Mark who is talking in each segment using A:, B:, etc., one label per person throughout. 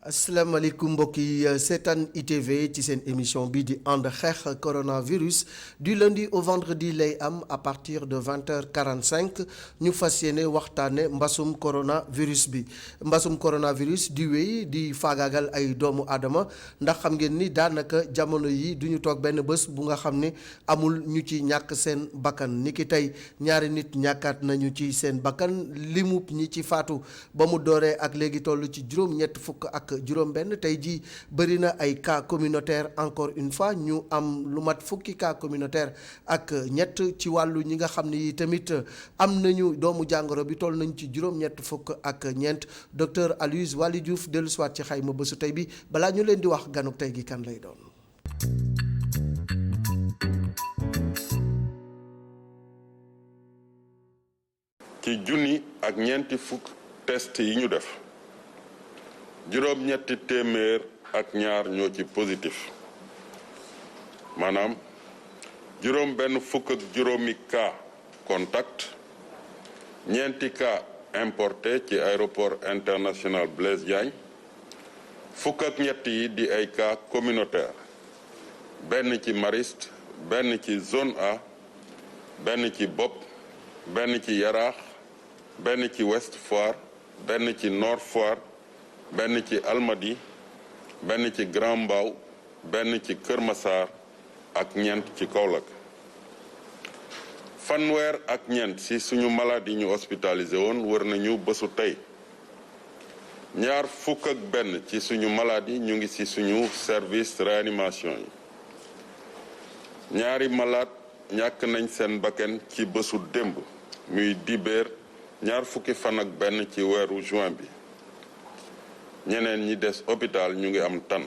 A: asalaamaaleykum mbokk yi seetaan ITV ci seen émission bi di ànd xeex coronavirus du lundi au vendredi lay am à partir de 20h45 ñu fas yéene waxtaane mbasum coronavirus bi mbasum coronavirus di wéy di faagaagal ay doomu aadama ndax xam ngeen ni daanaka jamono yi du ñu toog benn bés bu nga xam ne amul ñu ci ñàkk seen bakkan niki tey ñaari nit ñàkkaat nañu ci seen bakkan limub ñi ci faatu ba mu dooree ak léegi toll ci juróom-ñett fukk ak juróom-benn tey jii bëri na ay cas communautaire encore une fois ñu am lu mat fukki cas communautaire ak ñett ci wàllu ñi nga xam ne yi tamit am nañu doomu jàngoro bi toll nañ ci juróom-ñett fukk ak ñeent docteur Aloyse Waly Diouf dellu siwaat ci xayma bésu tey bi balaa ñu leen di wax ganuk tey gi kan lay doon.
B: ci junni ak ñeenti fukk test yi ñu def juróom-ñetti téeméer ak ñaar ñoo ci positif maanaam juróom benn fukk ak juróomi cas contact ñeenti cas importé ci aéroport international Blaise Diagne fukk ak ñett yi di ay cas communautaire benn ci Mariste benn ci zone A benn ci Bopp benn ci Yaraax benn ci Ouest Foire benn ci Nord Foire benn ci Almadi benn ci Grand Mbao benn ci Kër Massar ak ñeent ci Kaolack fanweer ak ñeent ci suñu malade yi ñu hospitalisé woon wër nañu bésu tey ñaar fukk ak benn ci suñu malade yi ñu ngi ci suñu service réanimation yi ñaari malade ñàkk nañ seen bakkan ci bésu démb muy dibéer ñaar fukki fan ak benn ci weeru juin bi ñeneen ñi des hôpital ñu ngi am tan.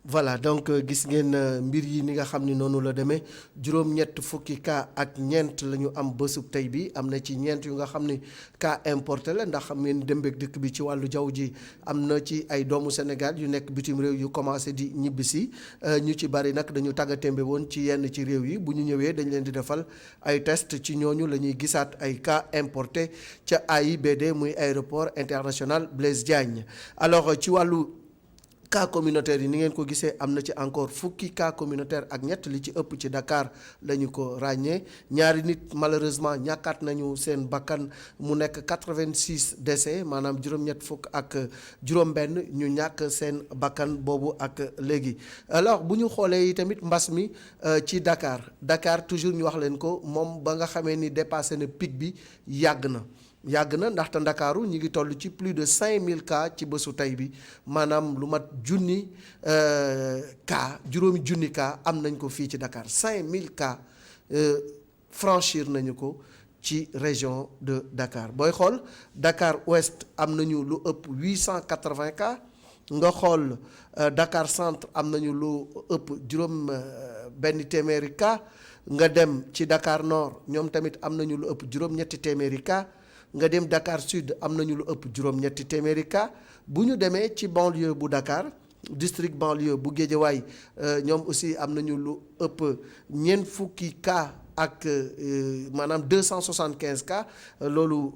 A: voilà donc gis ngeen mbir yi ni nga xam ni noonu la demee juróom-ñett fukki cas ak ñeent la ñu am bésub tey bi am na ci ñeent yu nga xam ni cas importé la ndax xam ngeen dembeek dëkk bi ci wàllu jaww ji am na ci ay doomu Sénégal yu nekk bitim réew yu commencé di ñibbisi ñu ci bari nag dañu tàggatémbe woon ci yenn ci réew yi bu ñu ñëwee dañ leen di defal ay test ci ñooñu la ñuy gisaat ay cas importé ca AIBD muy aéroport international Blaise Diagne alors ci wàllu cas communautaire yi ni ngeen ko gisee am na ci encore fukki cas communautaire ak ñett li ci ëpp ci Dakar lañu ko ràññee ñaari nit malheureusement ñàkkaat nañu seen bakkan mu nekk 86 décès maanaam juróom-ñett fukk ak juróom-benn ñu ñàkk seen bakkan boobu ak léegi. alors bu ñu xoolee yi tamit mbas mi ci Dakar toujours ñu wax leen ko moom ba nga xamee ni dépassé na pic bi yàgg na ndaxte Ndakaaru ñi ngi toll ci plus de 5000 cas ci bésu tey bi maanaam lu mat junni cas juróomi junni cas am nañ ko fii ci Dakar 5000 cas franchir nañu ko ci région de Dakar booy xool Dakar Ouest am nañu lu ëpp 880 cas nga xool Dakar Centre am nañu lu ëpp juróom benn téeméeri cas nga dem ci Dakar Nord ñoom tamit am nañu lu ëpp juróom-ñetti téeméeri cas nga dem Dakar Sud am nañu lu ëpp juróom-ñetti téeméeri cas bu ñu demee ci banlieue bu Dakar district banlieue bu Guédiawaye ñoom aussi am nañu lu ëpp ñeent fukki cas ak maanaam 275 cas loolu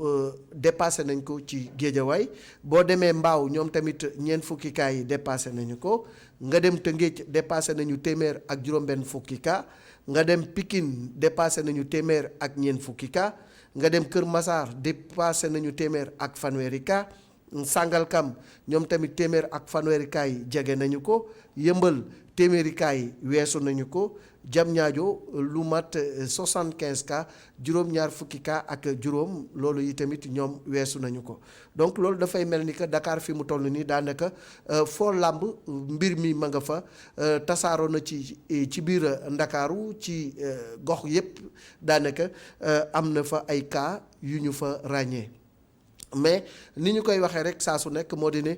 A: dépassé nañ ko ci Guédiawaye boo demee Mbao ñoom tamit ñeent fukki cas yi dépassé nañu ko nga dem Tëngéej dépassé nañu téeméer ak juróom-benn fukki cas nga dem Pikine dépassé nañu téeméer ak ñeent fukki cas nga dem Kër Massar dépassé nañu téeméer ak fanweeri cas Sangalkam ñoom tamit téeméer ak fanweeri cas yi jege nañu ko Yëmbal téeméeri cas yi weesu nañu ko Diamniadio lu mat 75 cas juróom-ñaar fukki cas ak juróom loolu yi tamit ñoom weesu nañu ko donc loolu dafay mel ni que Dakar fi mu toll nii daanaka foo làmb mbir mi ma nga fa tasaaroo na ci biir Ndakaaru ci gox yépp daanaka am na fa ay cas yu ñu fa ràññee. mais ni ñu koy waxee rek saa su nekk moo di ne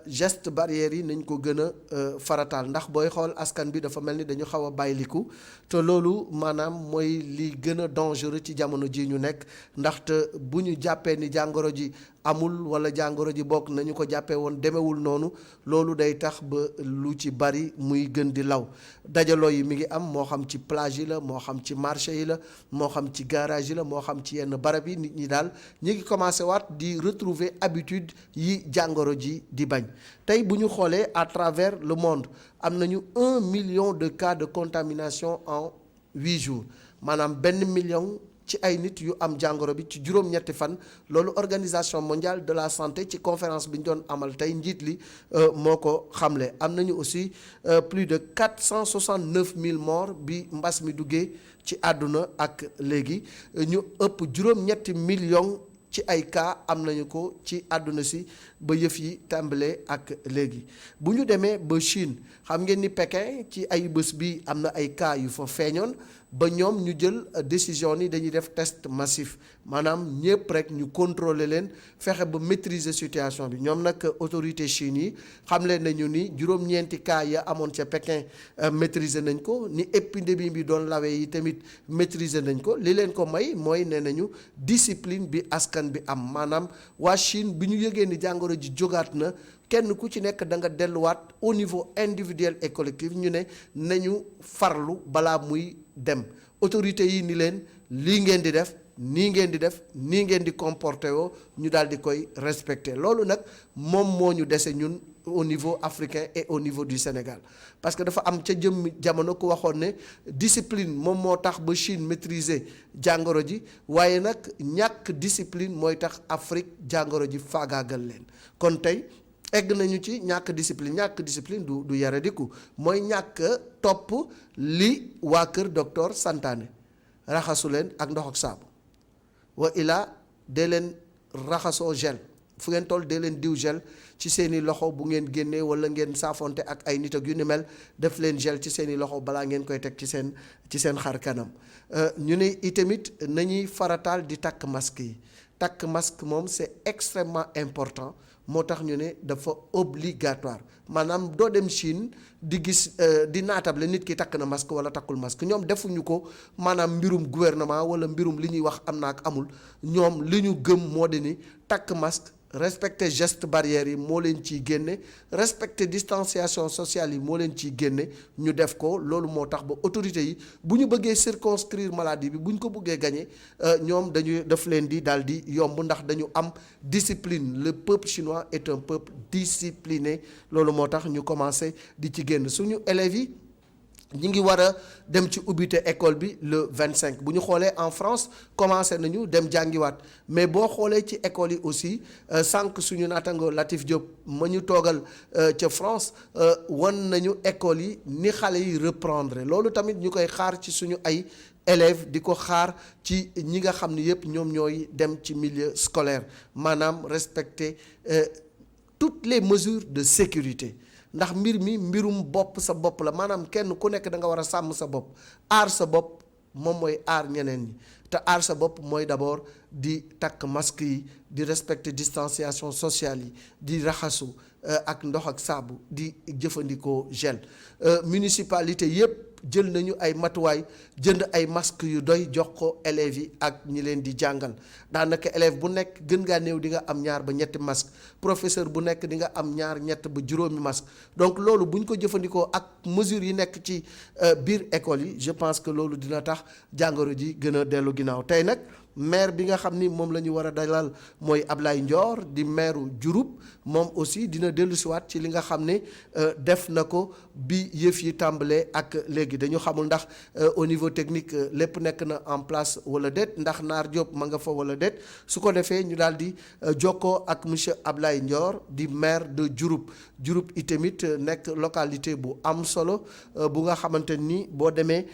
A: geste barrière yi nañ ko gën a farataal ndax booy xool askan bi dafa mel ni dañu xaw a bàyyiliku te loolu maanaam mooy li gën a dangereux ci jamono ji ñu nekk ndaxte bu ñu jàppee ni jàngoro ji amul wala jàngoro ji bokk nañu ko jàppee woon demewul noonu loolu day tax ba lu ci bari muy gën di law dajaloo yi mi ngi am moo xam ci plage yi la moo xam ci marché yi la moo xam ci garage yi la moo xam ci yenn barab yi nit ñi daal ñi ngi commencé waat di retrouver habitude yi jàngoro ji di bañ tey bu ñu xoolee à travers le monde am nañu 1 million de cas de contamination en 8 jours maanaam 1 million ci ay nit yu am jàngoro bi ci juróom-ñetti fan loolu organisation mondiale de la santé ci conférence bi ñu doon amal tey njiit li moo ko xamle am nañu aussi plus de 469 000 morts bi mbas mi duggee ci àdduna ak léegi ñu ëpp juróom-ñetti millions ci ay cas am nañu ko ci àdduna si ba yëf yi tàmbalee ak léegi bu ñu demee ba Chine xam ngeen ni Pékin ci ay bés bi am na ay cas yu fa feeñoon ba ñoom ñu jël décision ni dañuy def test massif maanaam ñëpp rek ñu contrôler leen fexe ba maîtriser situation bi ñoom nag autorité Chine yi xamle nañu ni juróom-ñeenti cas ya amoon ca Pékin maîtriser nañ ko ni épidémie bi doon lawee yi tamit maîtriser nañ ko li leen ko may mooy nee nañu discipline bi askan bi am maanaam waa Chine bi ñu yëgee ni jàngoro ji jógaat na kenn ku ci nekk da nga delluwaat au niveau individuel et collectif ñu ne nañu farlu balaa muy dem autorité yi ni leen lii ngeen di def nii ngeen di def nii ngeen di comporté woo ñu daal di koy respecté loolu nag moom moo ñu dese ñun au niveau africain et au niveau du Sénégal parce que dafa am ca jëm jamono ku waxoon ne discipline moom moo tax ba Chine maîtriser jàngoro ji waaye nag ñàkk discipline mooy tax Afrique jàngoro ji faagaagal leen kon tey egg nañu ci ñàkk discipline du yaradiku mooy ñàkk topp li waa kër docteur santaane raxasu leen ak ndox ak saabu wa ilaa dee leen raxasoo gel fu ngeen toll dee leen diw gel ci seeni loxo bu ngeen génnee wala ngeen saafonte ak ay nit ak yu ni mel def leen gel ci seeni loxo balaa ngeen koy teg ci seen xar kanam ñu ne itamit nañuy farataal di takk masque yi takk masque moom c'est extrêmement important moo tax ñu ne dafa obligatoire maanaam doo dem Chine di gis di naatable nit ki takk na masque wala takkul masque ñoom defuñu ko maanaam mbirum gouvernement wala mbirum li ñuy wax am na ak amul ñoom li ñu gëm moo di ni takk masque respecter geste barrière yi moo leen ciy génne respecter distanciation sociale yi moo leen ciy génne ñu def ko loolu moo tax ba autorités yi bu ñu bëggee circonscrire maladie bi bu ñu ko bëggee gagner ñoom dañuy def leen di daal di yomb ndax dañu am discipline le peuple chinois est un peuple discipliné loolu moo tax ñu commencé di ci génn suñu élèves yi ñi ngi war a dem ci ubbite école bi le 25 bu ñu xoolee en France commencé nañu dem jàngiwaat mais boo xoolee ci école yi aussi sànq suñu naataango Latif Diop ma ñu toogal ca France wan nañu école yi ni xale yi reprendre loolu tamit ñu koy xaar ci suñu ay élèves di ko xaar ci ñi nga xam ne yëpp ñoom ñooy dem ci milieu scolaire maanaam respecter toutes les mesures de sécurité ndax mbir mi mbirum bopp sa bopp la maanaam kenn ku nekk da nga war a sàmm sa bopp aar sa bopp moom mooy aar ñeneen ñi te aar sa bopp mooy d'abord di takk masque yi di respecter distanciation sociale yi di raxasu ak ndox ak saabu di jëfandikoo gel municipalité yépp jël nañu ay matuwaay jënd ay masques yu doy jox ko élèves yi ak ñi leen di jàngal daanaka élève bu nekk gën ngaa néew di nga am ñaar ba ñetti masque professeur bu nekk di nga am ñaar ñett ba juróomi masque donc loolu bu ñu ko jëfandikoo ak mesures yi nekk ci biir école yi je pense que loolu dina tax jàngoro ji gën a dellu ginnaaw tey nag maire bi nga xam ni moom la ñu war a dalal mooy Ablaye Ndior di maire Diouroup moom aussi dina dellusiwaat ci li nga xam ne def na ko bi yëf yi tàmbalee ak léegi dañu xamul ndax au niveau technique lépp nekk na en place wala déet ndax Naar Diop ma nga fa wala déet su ko defee ñu daal di jokkoo ak monsieur Ablaye Ndior di maire de Diouroup Diouroup itamit nekk localité bu am solo bu nga xamante ni boo demee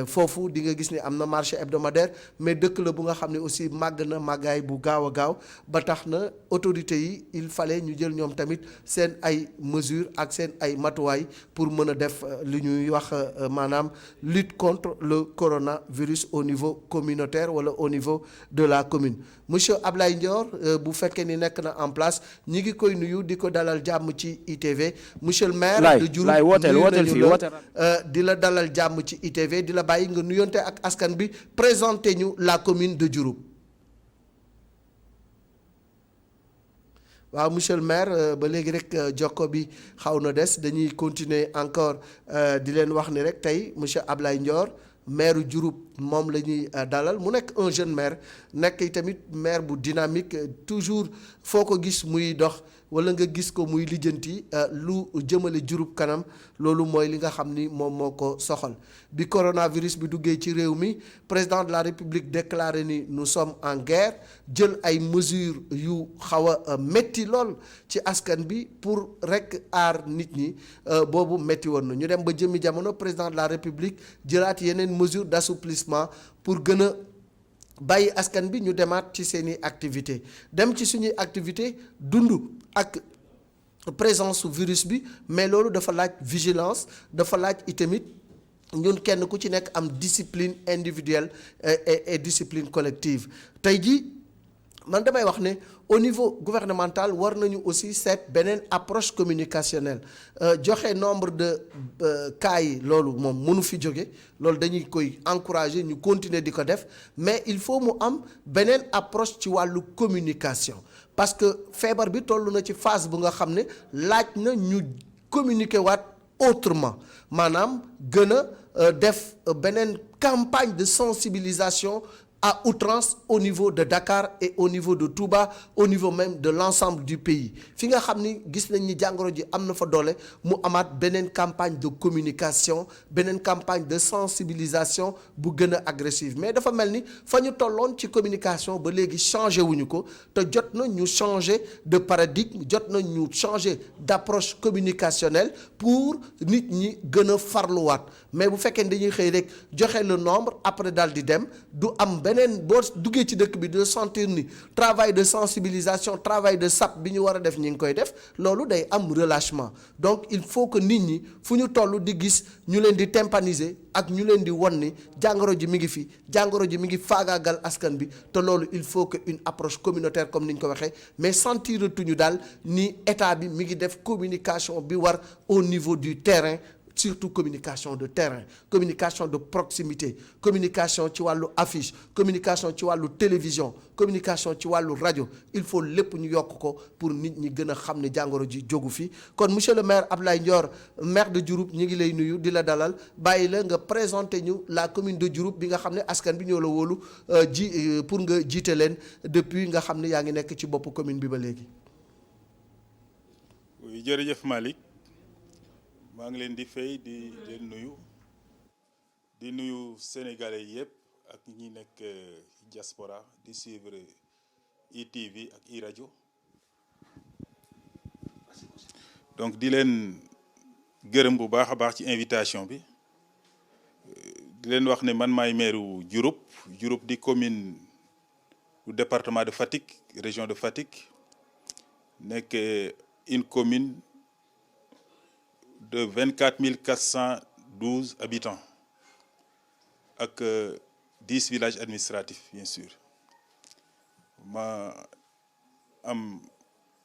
A: foofu di nga gis ni am na marché hebdomadaire mais dëkk la bu nga xam ne aussi màgg na màggaay bu gaaw a gaaw ba tax na autorités yi il fallait ñu jël ñoom tamit seen ay mesures ak seen ay matuwaay pour mën a def li ñuy wax maanaam lutte contre le coronavirus au niveau communautaire wala au niveau de la commune monsieur Ablaye Ndior bu fekkee ni nekk na en place ñi ngi koy nuyu di ko dalal jàmm ci ITV monsieur le maire de Diouroup di la dalal jàmm ci ITV di la bàyyi nga nuyonte ak askan bi présenté ñu la commune de Diouroup. waaw monsieur le maire ba léegi rek jokko bi xaw na des dañuy continuer encore di leen wax ni rek tey monsieur Ablaye Ndior maire Diouroup moom la ñuy dalal mu nekk un jeune maire nekk tamit maire bu dynamique toujours foo ko gis muy dox wala nga gis ko muy lijjanti lu jëmale Diouroup kanam loolu mooy li nga xam ni moom moo ko soxal bi coronavirus bi duggee ci réew mi président de la République déclaré ni nous sommes en guerre jël ay mesures yu xaw a métti lool ci askan bi pour rek aar nit ñi boobu métti woon na ñu dem ba jëmmi jamono président de la République jëlaat yeneen mesures d'assouplissement pour gën a bàyyi askan bi ñu demaat ci seeni activité dem ci suñuy activité dund ak présence su virus bi mais loolu dafa laaj vigilance dafa laaj itamit ñun kenn ku ci nekk am discipline individuelle et discipline collective tey jii man damay wax ne au niveau gouvernemental war nañu aussi seet beneen approche communicationnelle joxe nombre de cas yi loolu moom mënu fi jóge loolu dañuy koy encourager ñu continuer di ko def mais il faut mu am beneen approche ci wàllu communication parce que feebar bi toll na ci phase bu nga xam ne laaj na ñu communiquer waat autrement maanaam gën a def beneen campagne de sensibilisation à outrance au niveau de Dakar et au niveau de Touba au niveau même de l'ensemble du pays fi nga xam ni gis nañ ni jàngoro ji am na fa doole mu amaat beneen campagne de communication beneen campagne de sensibilisation bu gën a agressive mais dafa mel ni fa ñu tolloon ci communication ba léegi changé wuñu ko te jot na ñu changer de paradigme jot na ñu changer d'approche communicationnelle pour nit ñi gën a farluwaat mais bu fekkee dañuy xëy rek joxe le nombre après daal di dem du am beneen boo duggee ci dëkk bi de sentir ni travail de sensibilisation travail de sap bi ñu war a def ñi ngi koy def loolu day am relâchement donc il faut que nit ñi fu ñu toll di gis ñu leen di tympaniser ak ñu leen di won ni jàngoro ji mi ngi fi jàngoro ji mi ngi faagaagal askan bi te loolu il faut que une approche communautaire comme ni ñu ko waxee mais sentiratuñu daal ni état bi mi ngi def communication bi war au niveau du terrain surtout communication de terrain communication de proximité communication ci wàllu affiche communication ci wàllu télévision communication ci wàllu rajo il faut lépp ñu yokk ko pour nit ñi gën a xam ne jàngoro ji jógu fi kon monsieur le maire Abdoulaye Ndior maire de Diouroup ñi ngi lay nuyu di la dalal bàyyi la nga présenter ñu la commune de Diouroup bi nga xam ne askan bi ñoo la wóolu pour nga jiite leen depuis nga xam ne yaa ngi nekk ci bopp commune bi ba léegi.
C: Oui, jërëjëf Malick maa ngi leen di fay di leen di nuyu sénégalais yëpp ak ñi nekk diaspora di suivre ITV ak iRadio donc di leen gërëm bu baax a baax ci invitation bi di leen wax ne man maay maire Diouroup di commune du département de Fatick région de Fatick nekk une commune de 24 412 habitants ak 10 villages administratifs bien sûr ma am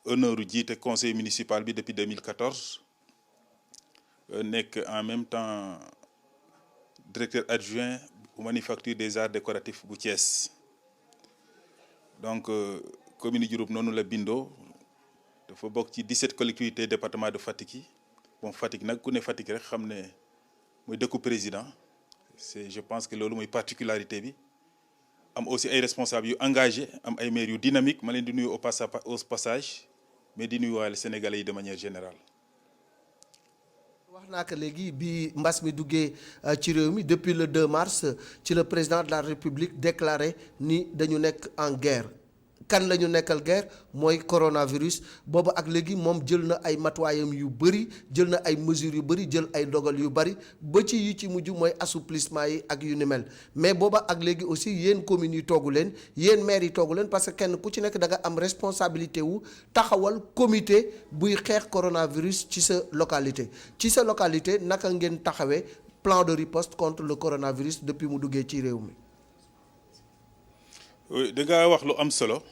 C: honneur jiite conseil municipal bi depuis 2014 nekk en même temps directeur adjoint bu manufacture des arts décoratifs bu Thiès donc commune Diouroup noonu la bindoo dafa bokk ci 17 collectivités département de Fatick yi bon Fatick nag ku ne Fatick rek xam ne mooy dëkku président je pense que loolu mooy particularité bi am aussi ay responsables yu engagé am ay maires yu dynamique ma leen di nuyu au passage mais di nuyu waale Sénégalais yi de manière générale.
A: wax naa ko léegi bi mbas mi duggee ci réew mi depuis le 2 mars ci le président de la République déclaré ni dañu nekk en guerre. kan la ñu nekkal guerre mooy coronavirus boobu ak léegi moom jël na ay matuwaayam yu bëri jël na ay mesures yu bëri jël ay dogal yu bëri ba ci yi ci mujj mooy assouplissement yi ak yu ni mel mais booba ak léegi aussi yéen communes yi toogu leen yéen maires yi toogu leen parce que kenn ku ci nekk da nga am responsabilité wu taxawal comité buy xeex coronavirus ci sa localité naka ngeen taxawee plan de riposte contre le coronavirus depuis mu duggee ci réew mi.
C: oui da nga wax lu am solo.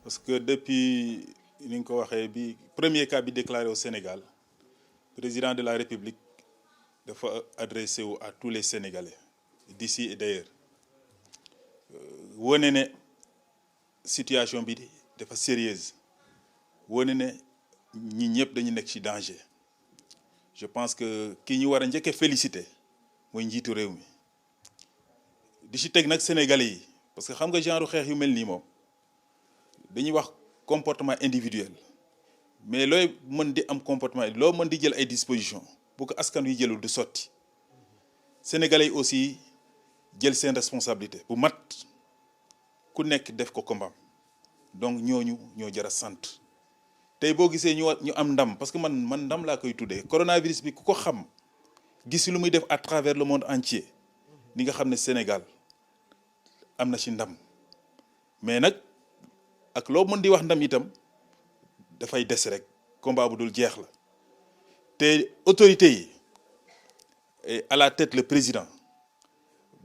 C: Parce que depuis ni nga ko waxee bi premier cas bi déclaré au Sénégal président de la République dafa adressé wu à tous les Sénégalais d'ici et d'ailleurs wane ne situation bi dafa sérieuse wane ne ñi ñëpp dañu nekk ci danger je pense que ki ñu war a njëkk a féliciter mooy njiitu réew mi di ci teg nag sénégalais yi parce que xam nga genre xeex yu mel nii moom dañuy wax comportement individuel mais looy mën di am comportement loo mën di jël ay dispositions pour que askan wi jëlul du sotti sénégalais yi aussi jël seen responsabilité bu mat ku nekk def ko kombaam donc ñooñu ñoo jar a sant tey boo gisee ñu am ndam parce que man ndam laa koy tuddee coronavirus bi ku ko xam gis lu muy def à travers le monde entier ni nga xam ne Sénégal am na ci ndam mais nag ak loo mën di wax ndam itam dafay des rek combat bu dul jeex la te autorité yi à la tête le président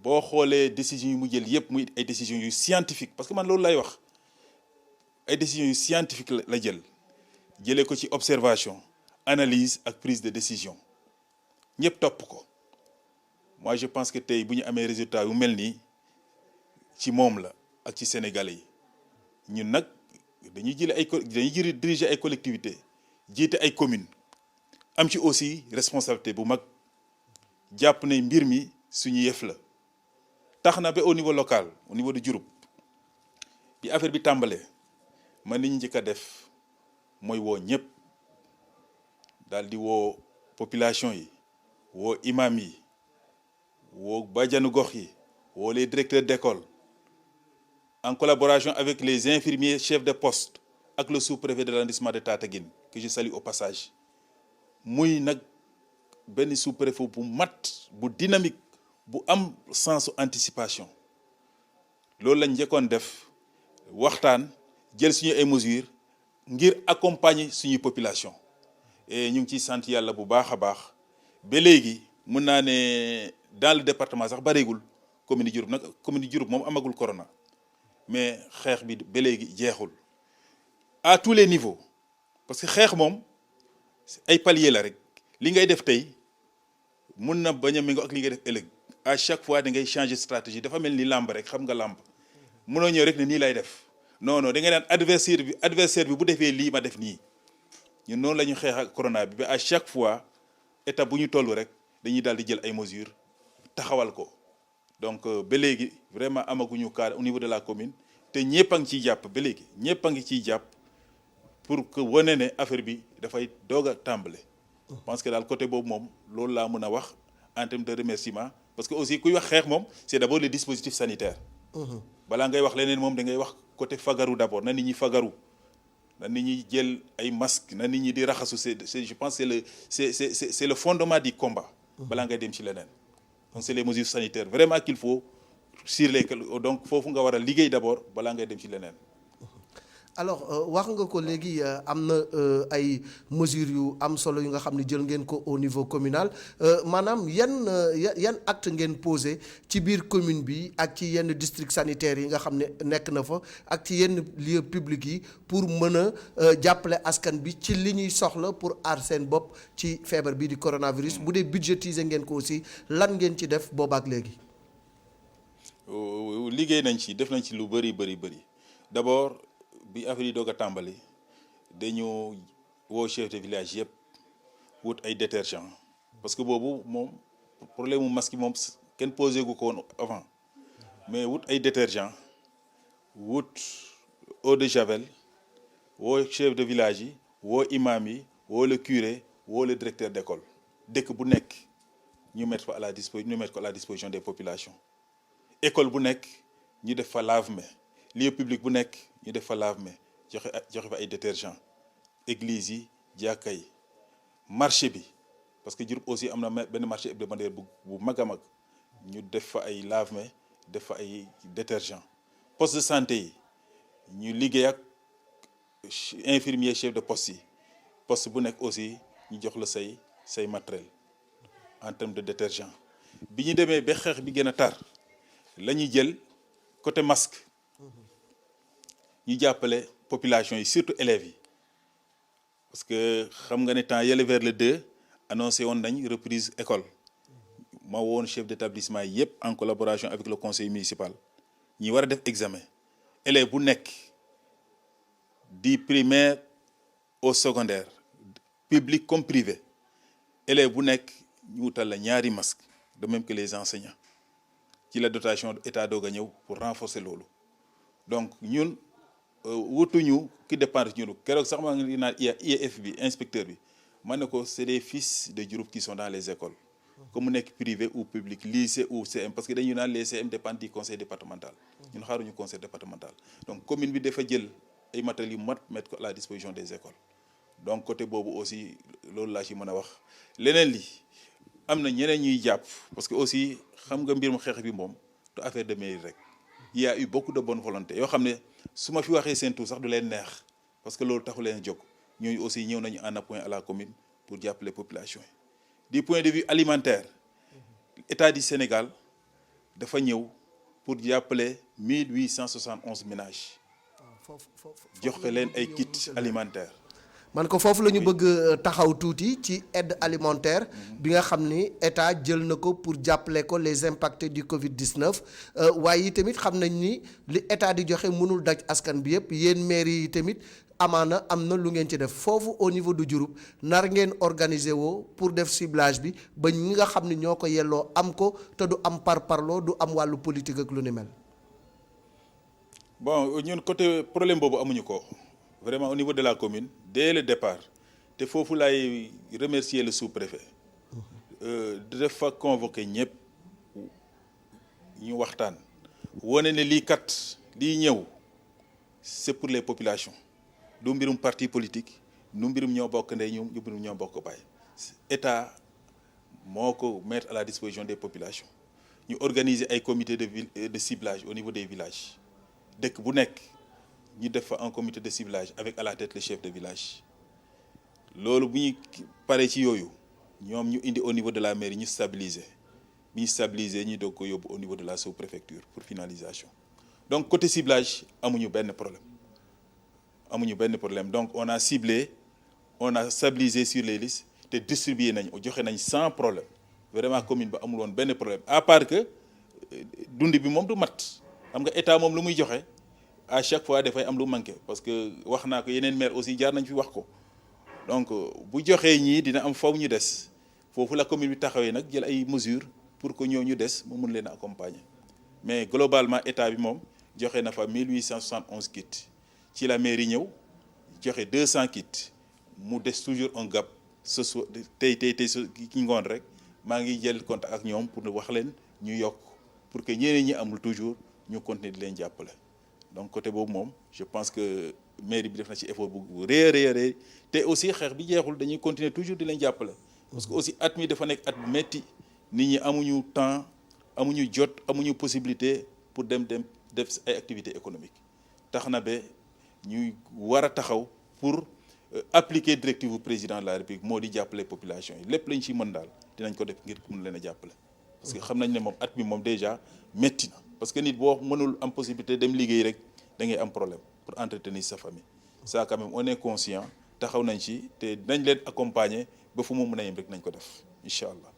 C: boo xoolee décisions yu mu jël yépp muy ay décisions yu scientifique parce que man loolu lay wax ay décisions yu scientifique la jëlee ko ci observation analyse ak prise de décision ñëpp topp ko moi je pense que tey bu ñu amee résultat yu mel nii ci moom la ak ci Sénégalais yi ñun nag dañuy diriger ay collectivités jiite ay communes am ci aussi responsabilité bu mag jàpp ne mbir mi suñu yëf la tax na ba au niveau local au niveau de Diouroup bi affaire bi tàmbalee man li ñu njëkk a def mooy woo ñëpp daal di woo population yi woo imam yi woo bajanu gox yi woo les directeurs d'école en collaboration avec les infirmiers chefs de poste ak le sous-préfet de l'arrondissement de Tataguine que je salue au passage muy nag benn sous-préfet bu mat bu dynamique bu am sensu anticipation loolu lañ njëkkoon def waxtaan jël suñu ay mesures ngir accompagner suñu population et ñu ngi ciy sant yàlla bu baax a baax ba léegi mën naa ne dans le département sax bareegul commune Diouroup nag commune Diouroup moom amagul corona mais xeex bi ba léegi jeexul à tous les niveaux parce que xeex moom ay paliers la rek li ngay def tey mun na bañ a méngoo ak li ngay def ëllëg à chaque fois da ngay changer stratégie dafa mel ni làmb rek xam nga làmb munoo ñëw rek ne nii lay def non da ngay naan adversaire bi bu defee lii ma def nii ñun noonu la ñu xeex ak corona bi ba à chaque fois étape bu ñu toll rek dañuy daal di jël ay mesures taxawal ko donc ba léegi vraiment amaguñu cas au niveau de la commune te ñëpp a ngi ciy jàpp ba léegi ñëpp a ngi ciy jàpp pour que wane ne affaire bi dafay doog a tàmbale. je pense que daal côté boobu moom loolu laa mën a wax en termes de remerciement parce que aussi kuy wax xeex moom c'est d'abord le dispositif sanitaire. balaa ngay wax leneen moom da ngay wax côté fagaru d'abord na nit ñi fagaru na nit ñi jël ay masques na nit ñi di raxasu je pense c'est le fondement du combat. balaa ngay dem ci leneen. donc c'est les mesures sanitaires vraiment qu'il faut sur les donc foofu nga war a liggéey d'abord balaa ngay dem ci leneen.
A: alors wax nga ko léegi am na ay mesures yu am solo yu nga xam ne jël ngeen ko au niveau communal maanaam yan acte ngeen posé ci biir commune bi ak ci yenn district sanitaires yi nga xam ne nekk na fa ak ci yenn lieux publics yi pour mën a jàppale askan bi ci li ñuy soxla pour aar seen bopp ci feebar bii di coronavirus bu dee budgétiser ngeen ko aussi lan ngeen ci def boobaak léegi.
C: liggéey nañ ci def nañ ci lu bëri d'abord. bi affaire yi doog a tàmbali dañu woo chef de village yëpp wut ay détergents parce que boobu moom problème mu masque moom kenn posé gu ko woon avant mais wut ay détergents wut eau de javel woo chef de village yi woo imam yi woo le curé woo le directeur d'école dëkk bu nekk ñu mettre ko à la disposition des populations école bu nekk ñu def fa lave-mains lieu public bu nekk ñu def fa lave-mains joxe fa ay détergents église yi jàkka yi marché bi parce que Diouroup aussi am na benn marché hebdomadaire bu mag a mag ñu def fa ay lave-mains def fa ay détergents poste de santé yi ñu liggéey ak infirmier chef de poste yi poste bu nekk aussi ñu jox la say matériel en termes de détergent bi ñu demee ba xeex bi gën a tar la ñuy jël côté masque ñu jàppale population yi surtout élèves yi parce que xam nga ne temps yële vers le 2 annoncé woon nañ reprise école ma woon chef d'établissement yi yëpp en collaboration avec le conseil municipal ñi war a def examen élèves bu nekk du primaire au secondaire public comme privé élèves bu nekk ñu wutal la ñaari masque de même que les enseignants ci la dotation état doog a ñëw pour renforcer loolu donc ñun wutuñu ki dépendre ci ñun keroog sax maa ngi naan IEF bi inspecteur bi ma ne ko c'est des fils de Diouroup qui sont dans les écoles comme mu nekk privé ou public lycée ou CM parce que dañu naan les CM dépendent du conseil départemental ñun xaaruñu conseil départemental donc commune bi dafa jël ay matériels yu mat mettre ko à la disposition des écoles donc côté boobu aussi loolu laa ci mën a wax leneen li am na ñeneen ñuy jàpp parce que aussi xam nga mbir mu xeex bi moom du affaire de mairie rek il y a eu beaucoup de bonne volonté yoo xam ne su ma fi waxee seen tur sax du leen neex parce que loolu taxu leen jóg ñooñu aussi ñëw nañu en appoint à la commune pour jàppale population yi du point de vue alimentaire état du Sénégal dafa ñëw pour jàppale 1871 ménages jox leen ay kits alimentaires.
A: man ko foofu la ñu bëgg taxaw tuuti ci aide alimentaire bi nga xam ni état jël na ko pour jàppale ko les impactés du Covid-19 waaye yi tamit xam nañ ni li état di joxe mënul daj askan bi yëpp yéen mairie yi tamit amaana am na lu ngeen ci def foofu au niveau du Diouroup nar ngeen organiser woo pour def ciblage bi ba ñi nga xam ni ñoo ko yelloo am ko te du am parparloo du am wàllu politique ak lu ni mel.
C: bon ñun côté problème boobu amuñu ko. Vraiment au niveau de la commune dès le départ te foofu laay remercier le sous-préfet dafa convoqué ñëpp ñu waxtaan wane ne lii kat lii ñëw c'est pour les populations du mbirum parti politique du mbirum ñoo bokk ndey ñu mbirum ñoo bokk baay état moo ko mettre à la disposition des populations ñu organiser ay comités de ciblage au niveau des villages dëkk bu nekk ñu def fa un comité de ciblage avec à la tête le chef de village loolu bu ñu paree ci yooyu ñoom ñu indi au niveau de la mairie ñu stabiliser bi ñu stabiliser ñu doog ko yóbbu au niveau de la sous-préfecture pour finalisation donc côté ciblage amuñu benn problème donc on a ciblé on a stabilisé sur les listes te distribué nañ joxe nañ sans problème vraiment commune ba amul woon benn problème à part que dund bi moom du mat xam nga état moom lu muy joxe. À chaque fois dafay am lu manqué parce que wax naa ko yeneen maire aussi jaar nañ fi wax ko donc bu joxee ñii dina am faw ñu des foofu la commune bi taxawee nag jël ay mesures pour que ñoo ñu des mu mun leen a accompagner mais globalement état bi moom joxe na fa 1871 kits ci la mairie ñëw joxe 200 kits mu des toujours un gap ce soit tey ki ngoon rek maa ngi jël contact ak ñoom pour wax leen ñu yokk pour que ñeneen ñi amul toujours ñu continuer di leen jàppale. donc côté boobu moom je pense que mairie bi def na ci effort bu rëy te aussi xeex bi jeexul dañuy continuer toujours di leen jàppale parce que aussi at mi dafa nekk at bu metti nit ñi amuñu temps amuñu jot amuñu possibilité pour dem def ay activités économiques tax na ba ñuy war a taxaw pour appliquer directive bu président de la République moo di jàppale population yi lépp lañ ci mën daal dinañ ko def ngir mun leen a jàppale parce que xam nañ ne moom at mi moom déjà metti na parce que nit boo mënul am possibilité dem liggéey rek da ngay am problème pour entretenir sa famille ça quand même on est conscient taxaw nañ ci te nañ leen accompagner ba fu mu mën a yem rek nañ ko def incha allah.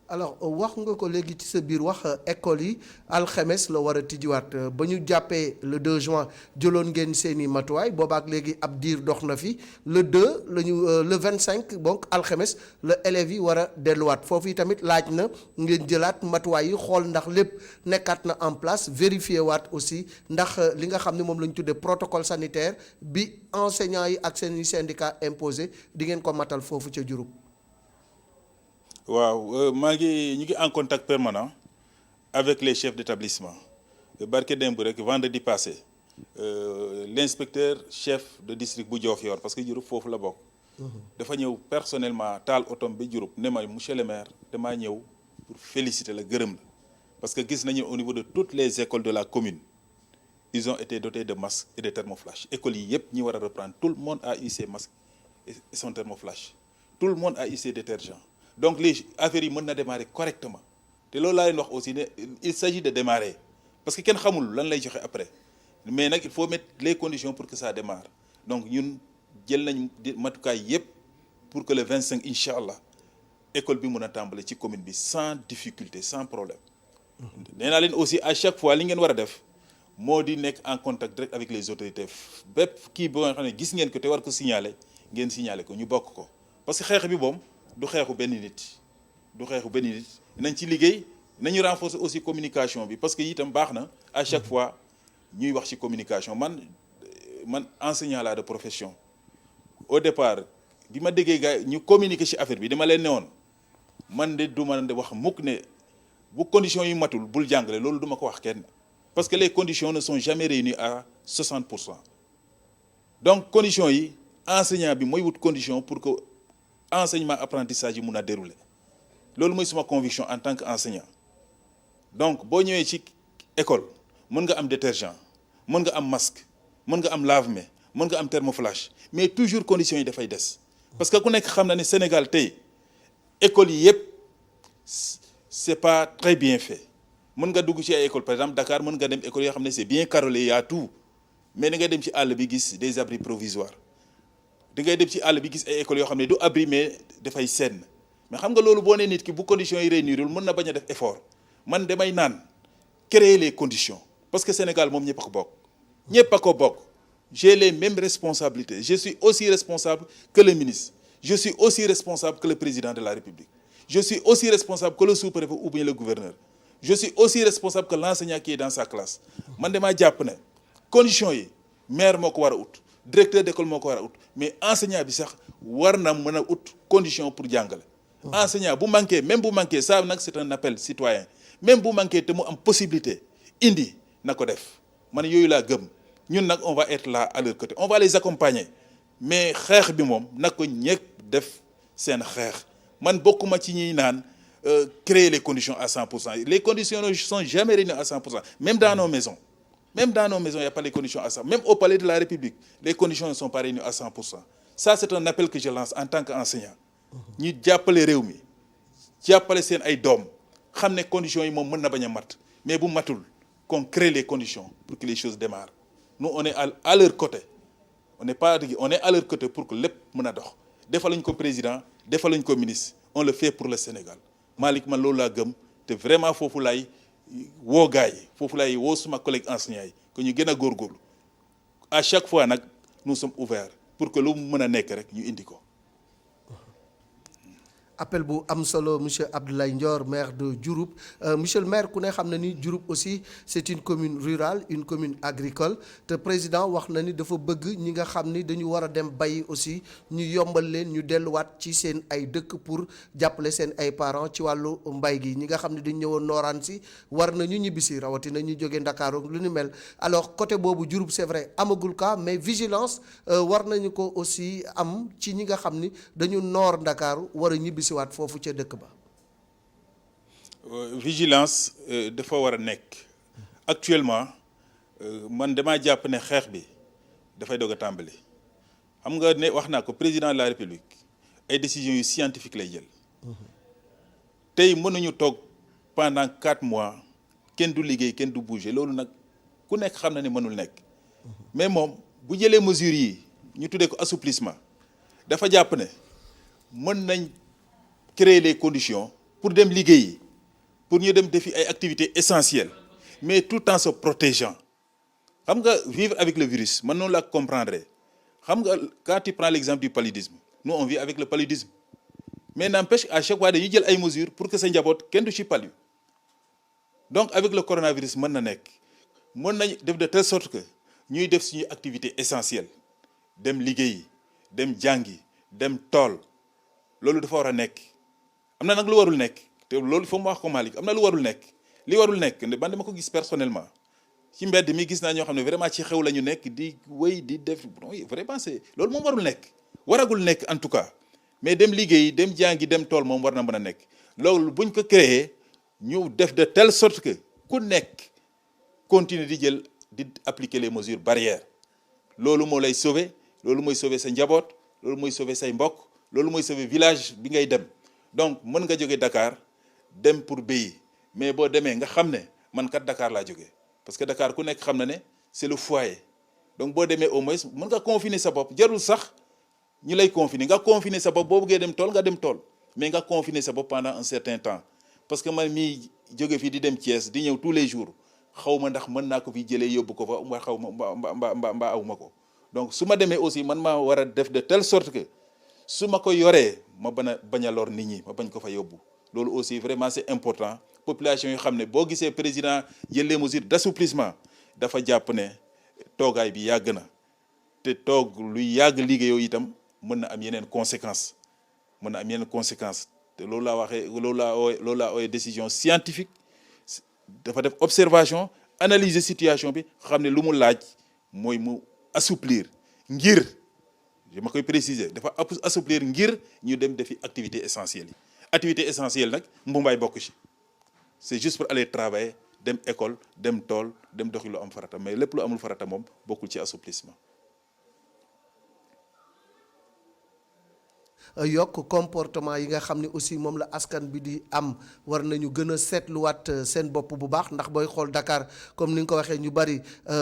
A: alors wax nga ko léegi ci sa biir wax école yi alxames la war a tijjiwaat ba ñu jàppee le 2 juin jëloon ngeen seeni matuwaay boobaak léegi ab diir dox na fi le 2 la ñu le 25 donc alxames la élèves yi war a delluwaat foofu yi tamit laaj na ngeen jëlaat matuwaay yi xool ndax lépp nekkaat na en place vérifier waat aussi ndax li nga xam ne moom la ñu tuddee protocole sanitaire bi enseignants yi ak seeni syndicat imposé di ngeen ko matal foofu ca Diouroup.
C: waaw ñu ngi en contact permanent avec les chefs d'établissement barke démb rek vendredi passé l'inspecteur chef de district bu Diofior parce que Diouroup foofu la bokk dafa ñëw personnellement taal otom bi Diouroup ne ma monsieur le maire damaa ñëw pour féliciter la gërëm la parce que gis nañu au niveau de toutes les écoles de la commune ils ont été dotés de masques et de thermoflash écoles yi yëpp ñi war a reprendre tout le monde a eu ses masques et son thermoflash tout le monde a eu ses détergents donc les affaires yi mën na démarrer correctement te loolu laa leen wax aussi ne il s'agit de démarrer parce que kenn xamul lan lay joxe après mais nag il faut mettre les conditions pour que ça démarre donc ñun jël nañ matukaay yépp pour que le 25 incha allah école bi mën a tàmbale ci commune bi sans difficulté sans problème. nee naa leen aussi à chaque fois li ngeen war a def moo di nekk en contact direct avec les autorités bépp kii boo nga xam ne gis ngeen ko te war ko signaler ngeen signaler ko ñu bokk ko parce que xeex bi moom. du xeexu benn nit nañ ci liggéey nañu renforcer aussi communication bi parce que itam baax na à chaque fois ñuy wax ci communication man enseignant laa de profession au départ bi ma déggee gars ñu communiquer ci affaire bi dama leen ne woon man de du ma wax mukk ne bu conditions yi matul bul jàngale loolu duma ko wax kenn parce que les conditions ne sont jamais réunies à 60%. Donc conditions yi enseignant bi mooy wut condition pour que enseignement apprentissage yi mun a dérouler loolu mooy suma conviction en tant que enseignant. Donc boo ñëwee ci école mën nga am détergent mën nga am masque mën nga am lave-mains mën nga am thermoflash mais toujours conditions yi dafay des parce que ku nekk xam na ne Sénégal tey écoles yi yëpp c'est pas très bien fait mën nga dugg ci ay école par exemple Dakar mën nga dem école yoo xam ne c'est bien carrelé y a tout mais da ngay dem ci àll bi gis des abris provisoires da ngay dem ci àll bi gis ay écoles yoo xam ne du abri mais dafay senn mais xam nga loolu boo nee nit ki bu conditions yi réunirul mën na bañ a def effort man damay naan créer les conditions parce que Sénégal moom ñëpp a ko bokk ñëpp a ko bokk j'ai les mêmes responsabilités je suis aussi responsable que le ministre je suis aussi responsable que le président de la République je suis aussi responsable que le sous-préfet ou bien le gouverneur je suis aussi responsable que l'enseignant qui est dans sa classe man damaa jàpp ne conditions yi maire moo ko war a ut directeur d'école moo ko war a ut mais enseignant bi sax war na mën a ut condition pour jàngale enseignant bu manqué même bu manqué ça nag c'est un appel citoyen même bu manqué te mu am possibilité indi na ko def man yooyu laa gëm ñun nag on va être là à leur côté on va les accompagner mais xeex bi moom na ko ñëpp def seen xeex man bokkuma ci ñuy naan créer les conditions à 100%. Les conditions ne sont jamais réunies à 100%. Même dans nos maisons. Même dans nos maisons, il n'y a pas les conditions à 100%. Même au palais de la République, les conditions ne sont pas réunies à 100%. Ça, c'est un appel que je lance en tant qu'enseignant. Nous jàppale réew mi jàppale seen ay doom xam ne conditions yi moom mën na bañ a mat mais bu matul qu'on crée les conditions pour que les choses démarrent. Nous, on est à leur côté. On est à leur côté pour que lépp mën a dox. Defaluñ ko président, defaluñ ko ministre. On le fait pour le Sénégal. Malick man loolu laa gëm te vraiment foofu laay woo gars yi foofu laay woo suma collègue enseignants yi que ñu gën a góorgóorlu à chaque fois nag nous sommes ouverts pour que lu mu mën a nekk rek ñu indi ko.
A: appel bu am solo monsieur Abdoulaye Ndior maire de Diouroup monsieur le maire ku ne xam na ni Diouroup aussi c'est une commune rurale une commune agricole te président wax na ni dafa bëgg ñi nga xam ni dañu war a dem bay aussi ñu yombal leen ñu delluwaat ci seen ay dëkk pour jàppale seen ay parents ci wàllu mbay gi ñi nga xam ne dañu ñëwoon nooraan si war nañu ñibbisi rawatina ñu jógee Ndakaaru lu ni mel alors côté boobu Diouroup c'est vrai amagul cas mais vigilance war nañu ko aussi am ci ñi nga xam ni dañu noor Ndakaaru war a ñibbisi waat foofu ca dëkk ba.
C: Vigilance dafa war a nekk actuellement man damaa jàpp ne xeex bi dafay doog a tàmbali xam nga ne wax naa ko président de la République ay décisions yu scientifiques lay jël tey mënuñu toog pendant 4 mois kenn du liggéey kenn du bouger loolu nag ku nekk xam na ne mënul nekk mais moom bu jëlee mesures yi ñu tuddee ko assouplissement dafa jàpp ne mën nañ créer les conditions pour dem liggéeyi pour ñu dem defi ay activités essentielles mais tout en se protégeant xam nga vivre avec le virus man noonu la comprendre xam nga quand tu prends l'exemple du paludisme nous on vit avec le paludisme mais n'empêche à chaque fois dañuy jël ay mesures pour que sa njaboot kenn du ci palu donc avec le coronavirus mën na nekk mën nañ def de telle sorte que ñuy def suñuy activités essentielles dem liggéeyi dem jàngi dem tool loolu dafa war a nekk am na nag lu warul nekk te loolu foo mu wax ko Malick am na lu warul nekk li warul nekk man dama ko gis personnellement ci mbedd mi gis naa ñoo xam ne vraiment ci xew la ñu nekk di wéy di def vraiment c'est loolu moom warul nekk waragul nekk en tout cas mais dem liggéey dem jàngi dem tool moom war na mën a nekk loolu buñ ko créer ñu def de telle sorte que ku nekk continuer di jël di appliquer les mesures barrières loolu moo lay sauver loolu mooy sauver sa njaboot loolu mooy sauver say mbokk loolu mooy sauver village bi ngay dem donc mën nga jóge Dakar dem pour béyi mais boo demee nga xam ne man kat Dakar laa jógee parce que Dakar ku nekk xam na ne c'est le foyer donc boo demee au moins mën nga confiner sa bopp jarul sax ñu lay confiner nga confiner sa bopp boo bëggee dem tool nga dem tool mais nga confiner sa bopp pendant un certain temps parce que man mii jóge fii di dem Thiès di ñëw tous les jours xaw ma ndax mën naa ko fi jëlee yóbbu ko fa mbaa xaw ma mbaa aw ma ko donc su ma demee aussi man maa war a def de telle sorte que su ma ko yoree ma bañ a lor nit ñi ma bañ ko fa yóbbu loolu aussi vraiment c'est important population yi xam ne boo gisee président jël les mesures d'assouplissement dafa jàpp ne toogaay bi yàgg na te toog luy yàgg liggéeyoo itam mën na am yeneen conséquences te loolu laa ooyee décision scientifique. dafa def observation analyser situation bi xam ne lu mu laaj mooy mu assouplir ngir je ma koy préciser dafa assouplir ngir ñu dem defi activité essentielle yi activité essentielle nag mbumbaay bokk ci c'est juste pour aller travailler dem école dem tool dem doxi lu am farata mais lépp lu amul farata moom bokkul ci assouplissement.
A: yokk comportement yi nga xam ne aussi moom la askan bi di am war nañu gën a seetluwaat seen bopp bu baax ndax booy xool Dakar comme ni nga ko waxee ñu bari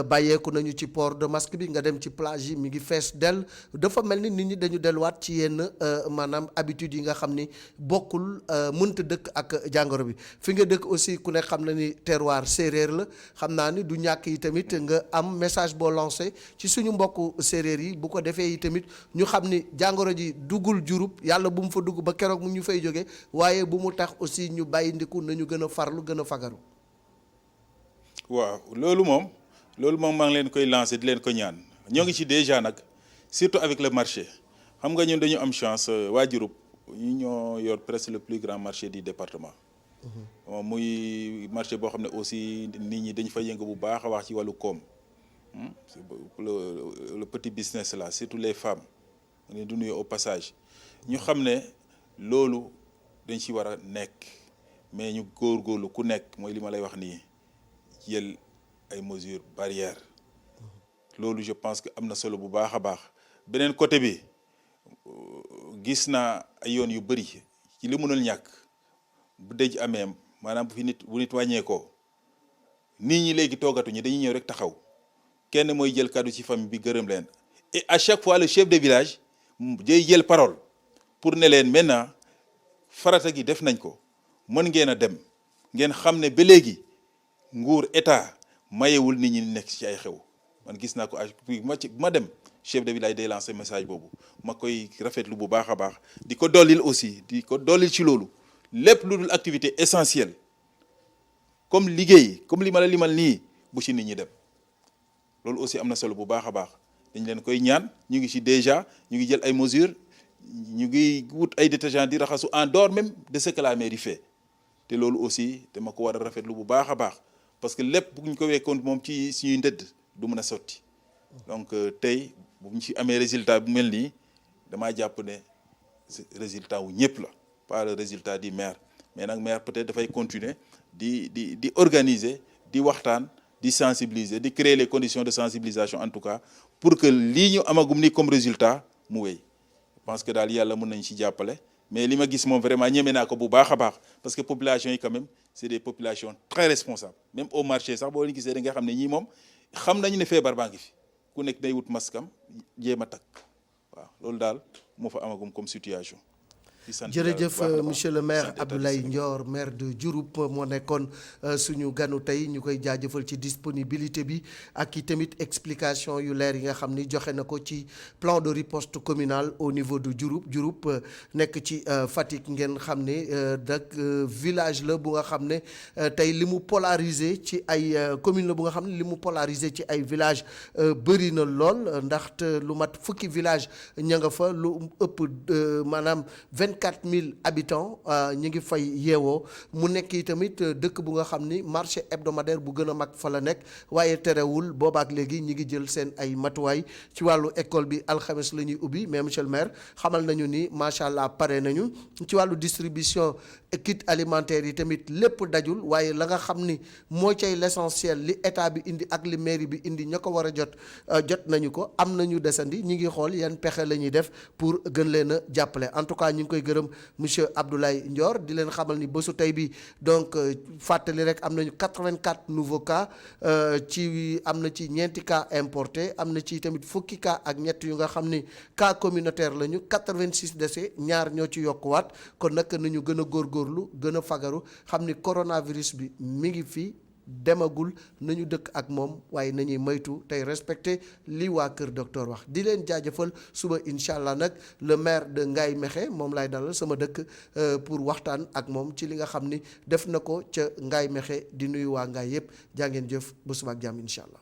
A: bàyyeeku nañu ci port de masque bi nga dem ci plage yi mi ngi fees dell dafa mel ni nit ñi dañu delluwaat ci yenn maanaam habitude yi nga xam ni bokkul mënta dëkk ak jàngoro bi fi nga dëkk aussi ku ne xam na ni terroir séeréer la xam naa ni du ñàkk yi tamit nga am message boo lancé ci suñu mbokku séeréer yi bu ko defee yi tamit ñu xam ni jàngoro ji duggul juru yàlla bu mu fa dugg ba keroog mu ñu fay jóge waaye bu mu tax aussi ñu bàyyi ndiku nañu gën a farlu gën a fagaru.
C: waaw loolu moom maa ngi leen koy lancer di leen ko ñaan ñoo ngi ci déjà nag surtout avec le marché xam nga ñun dañu am chance waa Diouroup ñu ñoo yor presque le plus grand marché du département. muy marché boo xam ne aussi nit ñi dañu fa yëngu bu baax a wax ci wàllu koom le petit business là surtout les femmes ñu du nuyu au passage. ñu xam ne loolu dañ ci war a nekk mais ñu góorgóorlu ku nekk mooy li ma lay wax nii jël ay mesures barrières loolu je pense que am na solo bu baax a baax beneen côté bi gis naa ay yoon yu bëri ci li mënul ñàkk bu dëj amee maanaam bu nit wàññeekoo nit ñi léegi toogatuñu dañuy ñëw rek taxaw kenn mooy jël kàddu ci famille bi gërëm leen et à chaque fois le chef de village day jël parole. pour ne leen maintenant farata gi def nañ ko mën ngeen a dem ngeen xam ne ba léegi nguur état mayewul nit ñi nekk ci ay xew man gis naa ko ma dem chef de village day lancer message boobu ma koy rafetlu bu baax a baax di ko dollil aussi di ko dollil ci loolu lépp lu dul activité essentielle comme liggéey comme li ma la limal nii bu ci nit ñi dem loolu aussi am na solo bu baax a baax dañ leen koy ñaan ñu ngi ci déjà ñu ngi jël ay mesures. ñu ngi wut ay détergents di raxasu en dehors même de ce que la mairie fait te loolu aussi dama ko war a rafetlu bu baax a baax parce que lépp bu ñu ko wekkoon moom ci suñuy ndëdd du mën a sotti donc tey bu ñu ci amee résultat bu mel nii damaa jàpp ne résultat wu ñëpp la pas le résultat du maire mais nag maire peut-être dafay continuer di organiser di waxtaan di sensibiliser di créer les conditions de sensibilisation en tout cas pour que lii ñu amagum ni comme résultat mu wéy. Je pense que daal yàlla mën nañ ci jàppale mais li ma gis moom vraiment ñeme naa ko bu baax a baax parce que population yi quand même c'est des populations très responsables même au marché sax boo leen gisee da nga xam ne ñii moom xam nañu ne feebar baa ngi fi ku nekk day wut maskam jéem a takk waaw loolu daal moo fa amagum comme situation.
A: jërëjëf monsieur le maire Abdoulaye Ndior maire de Diouroup moo nekkoon suñu ganu tey ñu koy jaajëfal ci disponibilité bi ak i tamit explication yu leer yi nga xam ni joxe na ko ci plan de riposte communal au niveau de Diouroup nekk ci Fatick ngeen xam ne dak village la bu nga xam ne tey li mu polarisé ci ay commune la bu nga xam ne li mu polarisé ci ay village bëri na lool ndaxte lu mat fukki village ña nga fa lu ëpp maanaam 24 000 habitants ñu ngi fay yeewoo mu nekk yi tamit dëkk bu nga xam ni marché hebdomadaire bu gën a mag fa la nekk waaye terewul boobaak léegi ñi ngi jël seen ay matuwaay ci wàllu école bi alxames la ñuy ubbi mais monsieur le maire xamal nañu ni macha allah pare nañu ci wàllu distribution kit alimentaire yi tamit lépp dajul waaye la nga xam ni moo cay l'essentiel li état bi indi ak li mairie bi indi ña ko war a jot nañu ko am nañu desandi ñi ngi xool yan pexe la ñuy def pour gën leen a jàppale en tout cas ñu ngi koy gërëm monsieur Abdoulaye Ndior di leen xamal ni bésu tey bi donc fàttali rek am nañu 84 nouveaux cas ci am na ci ñeenti cas importés am na ci tamit fukki cas ak ñett yu nga xam ni cas communautaire lañu 86 décès ñaar ñoo ci yokkuwaat kon nag nañu gën a góorgóorlu gën a fagaru xam ni coronavirus bi mi ngi fi demagul nañu dëkk ak moom waaye nañuy moytu tey respecté li waa Kër Docteur wax di leen jaajëfal suba incha allah nag le maire de Ngaye Mékhé moom laay dalal sama dëkk pour waxtaan ak moom ci li nga xam ni def na ko ca Ngaye Mékhé di nuyu waa Ngaye yëpp jaa ngeen jëf ba suba ak jàmm incha allah.